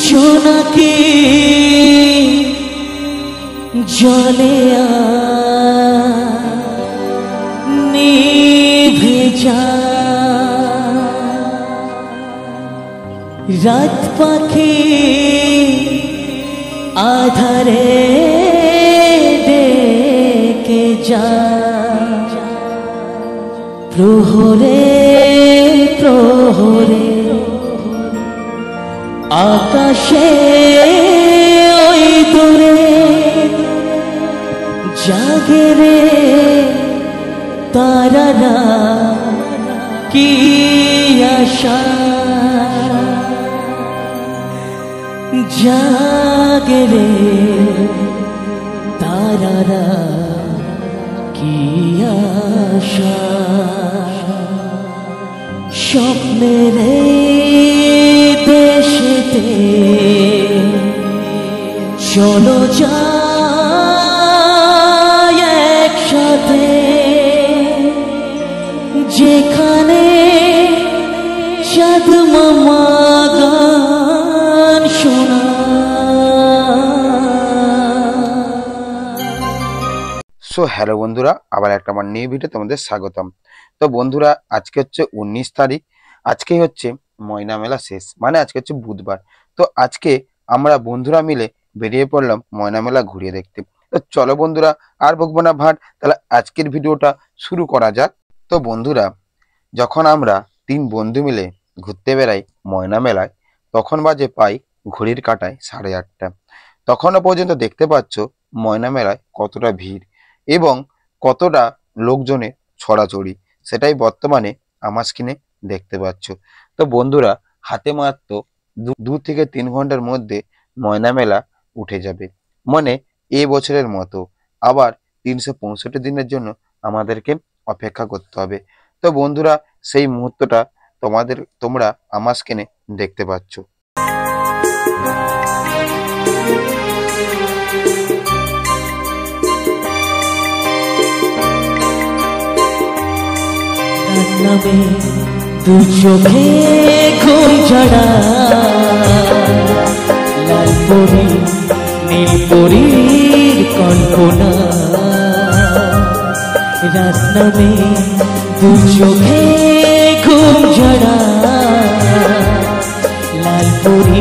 জোনাকি জলে নিভে যায়, রাত পাখি আধারে ডেকে যায়, প্রহরে প্রহরে আকাশে ওই দূরে জাগে রে তারারা, কি আশা জাগে রে তারারা, কি আশা। স্বপ্নের দেশেতে চলো যাই একসাথে, যেখানে চাঁদ মামা গান শোনা। সো হ্যালো বন্ধুরা, আবার একটা আমার নিউ ভিডিও তোমাদের স্বাগতম। তো বন্ধুরা, আজকে হচ্ছে 19 তারিখ, আজকেই হচ্ছে ময়না মেলা শেষ, মানে আজকে হচ্ছে বুধবার। তো আজকে আমরা বন্ধুরা মিলে বেরিয়ে পড়লাম ময়না মেলা ঘুরিয়ে দেখতে। তো চলো বন্ধুরা, আর বকবো না ভাট, তাহলে আজকের ভিডিওটা শুরু করা যাক। তো বন্ধুরা, যখন আমরা 3 বন্ধু মিলে ঘুরতে বেড়াই ময়না মেলায়, তখন বাজে পাই ঘড়ির কাঁটায় 8:30। তখনও পর্যন্ত দেখতে পাচ্ছ ময়না মেলায় কতটা ভিড় এবং কতটা লোকজনের ছড়াছড়ি, সেটাই বর্তমানে আমার স্ক্রিনে দেখতে পাচ্ছ। তো বন্ধুরা, হাতে মাত্র 2 থেকে 3 ঘন্টার মধ্যে ময়না মেলা উঠে যাবে, মানে এ বছরের মতো আবার 365 দিনের জন্য আমাদেরকে অপেক্ষা করতে হবে। তো বন্ধুরা, সেই মুহূর্তটা তোমরা আমার স্ক্রিনে দেখতে পাচ্ছ। নামে দু চোখে ঘুম ঝাড়া, লাল পরি নীল পরীর কল্পনা। রাত নামে দু চোখে ঘুম ঝাড়া, লাল পরি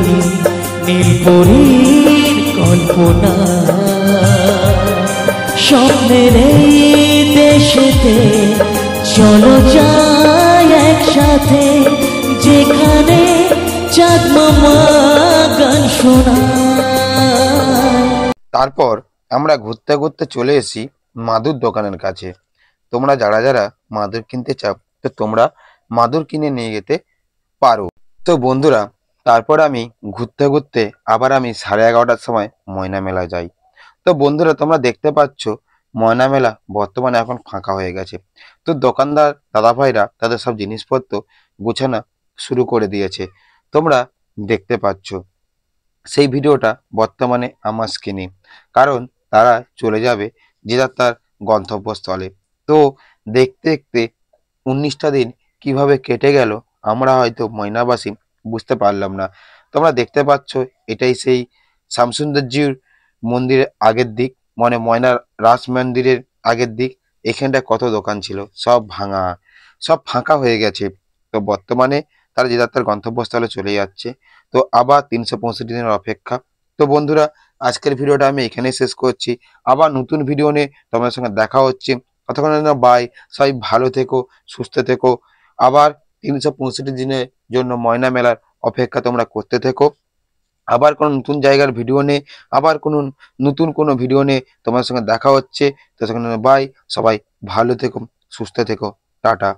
নীল পরীর কল্পনা। স্বপ্নের এই দেশেতে চলো যাই একসাথে, যেখানে চাঁদ মামা গান শোনা। তারপর আমরা ঘুরতে ঘুরতে চলে এসেছি মাদুর দোকানের কাছে। তোমরা যারা যারা মাদুর কিনতে চাও, তো তোমরা মাদুর কিনে নিয়ে যেতে পারো। তো বন্ধুরা, তারপর আমি ঘুরতে ঘুরতে আবার আমি 11:30টার সময় ময়না মেলা যাই। তো বন্ধুরা, তোমরা দেখতে পাচ্ছ ময়না মেলা বর্তমানে এখন ফাঁকা হয়ে গেছে। তো দোকানদার দাদা ভাইরা তাদের সব জিনিসপত্র গোছানো শুরু করে দিয়েছে, তোমরা দেখতে পাচ্ছ। সেই ভিডিওটা বর্তমানে আমার স্ক্রিনে, কারণ তারা চলে যাবে যে যার তার গন্তব্যস্থলে। তো দেখতে দেখতে 19টা দিন কিভাবে কেটে গেল আমরা হয়তো ময়নাবাসী বুঝতে পারলাম না। তোমরা দেখতে পাচ্ছ এটাই সেই শামসুন্দরজির মন্দিরের আগের দিক, মানে ময়নার রাস মন্দিরের আগের দিক। এখানটা কত দোকান ছিল, সব ভাঙা, সব ফাঁকা হয়ে গেছে। তো বর্তমানে তারা যে যার তার গন্তব্যস্থলে চলে যাচ্ছে। তো আবার 365 দিনের অপেক্ষা। তো বন্ধুরা, আজকের ভিডিওটা আমি এখানেই শেষ করছি। আবার নতুন ভিডিও নিয়ে তোমাদের সঙ্গে দেখা হচ্ছে। ততক্ষণ বাই, সবাই ভালো থেকো, সুস্থ থেকো। আবার 365 দিনের জন্য ময়না মেলার অপেক্ষা তোমরা করতে থেকো। আবার কোনো নতুন জায়গার ভিডিও নিয়ে, আবার নতুন কোনো ভিডিও নিয়ে তোমার সঙ্গে দেখা হচ্ছে। ততক্ষণ বাই, সবাই ভালো থেকো, সুস্থ থেকো, টাটা।